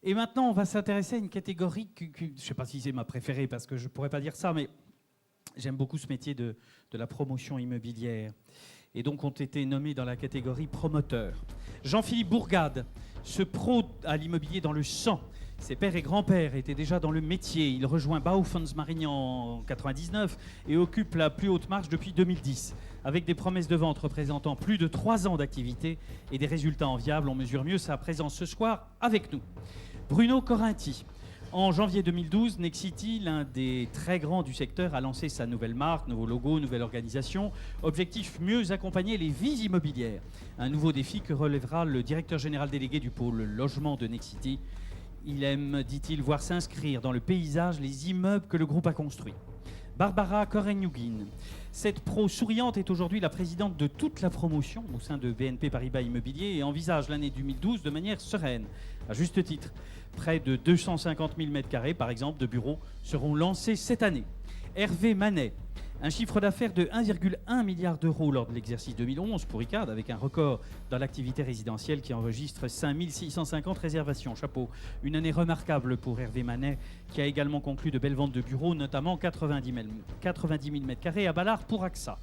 Et maintenant, on va s'intéresser à une catégorie je ne sais pas si c'est ma préférée, parce que je ne pourrais pas dire ça, mais j'aime beaucoup ce métier de la promotion immobilière. Et donc ont été nommés dans la catégorie promoteur. Jean-Philippe Bourgade, ce pro à l'immobilier dans le sang. Ses pères et grands-pères étaient déjà dans le métier. Il rejoint Baufonds Marignan en 1999 et occupe la plus haute marche depuis 2010. Avec des promesses de vente représentant plus de 3 ans d'activité et des résultats enviables, on mesure mieux sa présence ce soir avec nous. Bruno Corinthi. En janvier 2012, Nexity, l'un des très grands du secteur, a lancé sa nouvelle marque, nouveau logo, nouvelle organisation. Objectif, mieux accompagner les vies immobilières. Un nouveau défi que relèvera le directeur général délégué du pôle logement de Nexity. Il aime, dit-il, voir s'inscrire dans le paysage les immeubles que le groupe a construits. Barbara Korenyugin. Cette pro souriante est aujourd'hui la présidente de toute la promotion au sein de BNP Paribas Immobilier et envisage l'année 2012 de manière sereine. À juste titre, près de 250 000 m², par exemple, de bureaux seront lancés cette année. Hervé Manet. Un chiffre d'affaires de 1,1 milliard d'euros lors de l'exercice 2011 pour Icade, avec un record dans l'activité résidentielle qui enregistre 5 650 réservations. Chapeau. Une année remarquable pour Hervé Manet, qui a également conclu de belles ventes de bureaux, notamment 90 000 m² à Ballard pour AXA.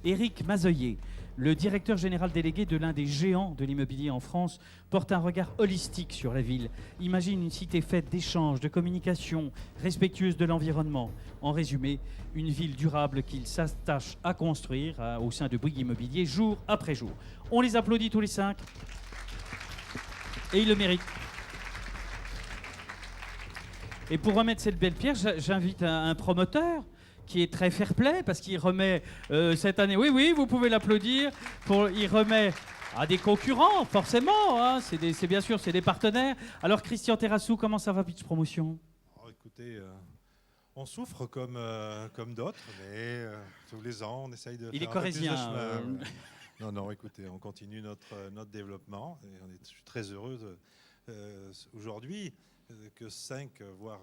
Éric Mazoyer, le directeur général délégué de l'un des géants de l'immobilier en France, porte un regard holistique sur la ville. Imagine une cité faite d'échanges, de communication, respectueuse de l'environnement. En résumé, une ville durable qu'il s'attache à construire au sein de Bouygues Immobilier jour après jour. On les applaudit tous les 5 et ils le méritent. Et pour remettre cette belle pierre, j'invite un promoteur qui est très fair-play parce qu'il remet cette année, oui, vous pouvez l'applaudir, il remet à des concurrents, forcément, hein, c'est bien sûr, c'est des partenaires. Alors Christian Terrassou, comment ça va, Pitch Promotion? Écoutez, on souffre comme d'autres, mais tous les ans, on essaye de Il faire est corrézien. Non, écoutez, on continue notre développement et je suis très heureux aujourd'hui que 5, voire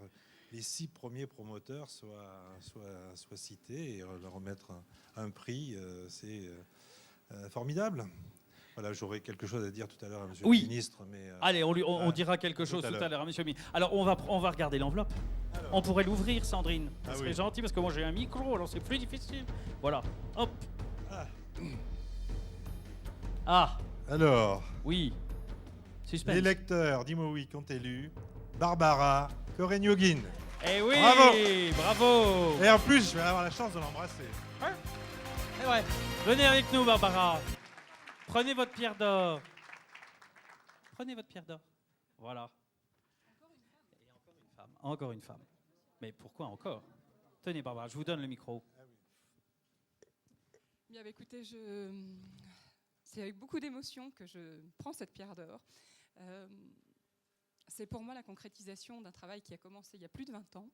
les 6 premiers promoteurs soient cités et leur remettre un prix, c'est formidable. Voilà, j'aurais quelque chose à dire tout à l'heure à Monsieur le Ministre. Mais allez, on dira quelque chose tout à l'heure à Monsieur le Ministre. Alors, on va regarder l'enveloppe. On pourrait l'ouvrir, Sandrine. Ça serait gentil, parce que moi j'ai un micro, alors c'est plus difficile. Voilà, hop. Alors, oui. Suspense. Les lecteurs d'Imoweek ont élu Barbara Korenyugin. Eh oui, bravo. Et en plus, je vais avoir la chance de l'embrasser. Ouais. C'est vrai. Venez avec nous, Barbara. Prenez votre pierre d'or. Prenez votre pierre d'or. Voilà. Encore une femme. Mais pourquoi encore? Tenez, Barbara, je vous donne le micro. Bien, écoutez, c'est avec beaucoup d'émotion que je prends cette pierre d'or. C'est pour moi la concrétisation d'un travail qui a commencé il y a plus de 20 ans.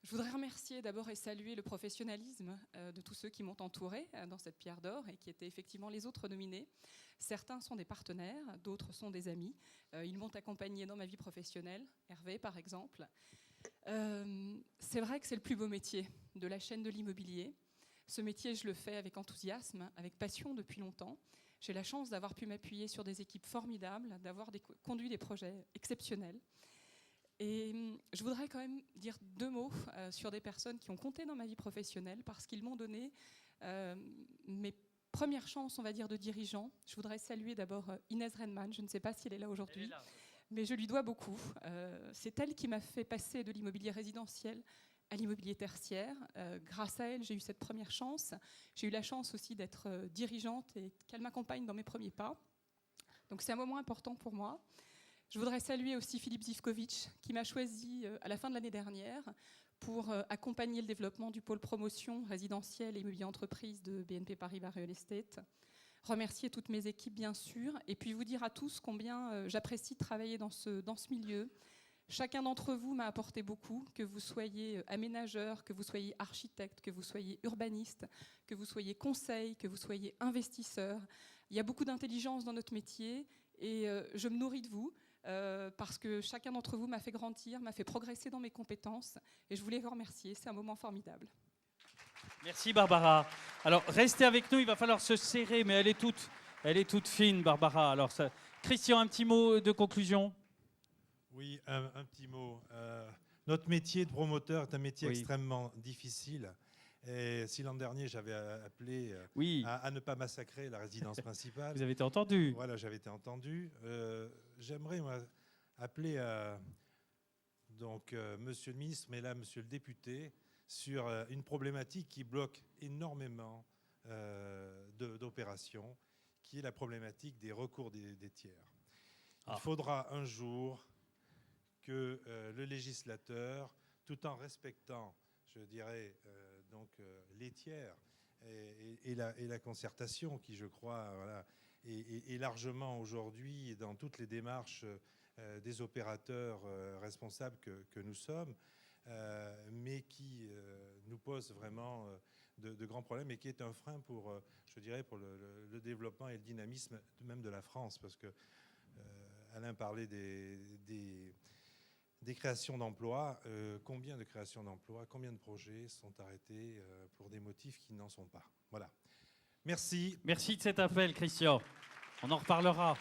Je voudrais remercier d'abord et saluer le professionnalisme de tous ceux qui m'ont entouré dans cette pierre d'or et qui étaient effectivement les autres nominés. Certains sont des partenaires, d'autres sont des amis. Ils m'ont accompagné dans ma vie professionnelle, Hervé par exemple. C'est vrai que c'est le plus beau métier de la chaîne de l'immobilier. Ce métier, je le fais avec enthousiasme, avec passion depuis longtemps. J'ai la chance d'avoir pu m'appuyer sur des équipes formidables, d'avoir conduit des projets exceptionnels. Et je voudrais quand même dire 2 mots sur des personnes qui ont compté dans ma vie professionnelle parce qu'ils m'ont donné mes premières chances, on va dire, de dirigeant. Je voudrais saluer d'abord Inès Renman. Je ne sais pas si elle est là aujourd'hui, mais je lui dois beaucoup. C'est elle qui m'a fait passer de l'immobilier résidentiel à l'immobilier tertiaire. Grâce à elle, j'ai eu cette première chance. J'ai eu la chance aussi d'être dirigeante et qu'elle m'accompagne dans mes premiers pas. Donc c'est un moment important pour moi. Je voudrais saluer aussi Philippe Zivkovic, qui m'a choisi à la fin de l'année dernière pour accompagner le développement du pôle promotion résidentielle et immobilier entreprise de BNP Paribas Real Estate. Remercier toutes mes équipes, bien sûr, et puis vous dire à tous combien j'apprécie de travailler dans ce milieu. Chacun d'entre vous m'a apporté beaucoup, que vous soyez aménageur, que vous soyez architecte, que vous soyez urbaniste, que vous soyez conseil, que vous soyez investisseur. Il y a beaucoup d'intelligence dans notre métier et je me nourris de vous. Parce que chacun d'entre vous m'a fait grandir, m'a fait progresser dans mes compétences et je voulais vous remercier, c'est un moment formidable. Merci Barbara. Alors restez avec nous, il va falloir se serrer, mais elle est toute fine Barbara. Alors Christian, un petit mot de conclusion? Oui, un petit mot. Notre métier de promoteur est un métier Oui. extrêmement difficile. Et si l'an dernier, j'avais appelé Oui, à ne pas massacrer la résidence principale, vous avez été entendu. voilà, j'avais été entendu. J'aimerais moi, appeler donc, monsieur le ministre, mais là, monsieur le député, sur une problématique qui bloque énormément d'opérations, qui est la problématique des recours des tiers. Ah. Il faudra un jour que le législateur, tout en respectant, je dirais, les tiers et la concertation, qui, je crois, voilà, est largement aujourd'hui dans toutes les démarches des opérateurs responsables que nous sommes, mais qui nous pose vraiment de grands problèmes et qui est un frein pour, je dirais, pour le développement et le dynamisme même de la France, parce que Alain parlait des créations d'emplois. Combien de créations d'emplois, combien de projets sont arrêtés pour des motifs qui n'en sont pas? Voilà. Merci. Merci de cet appel, Christian. On en reparlera.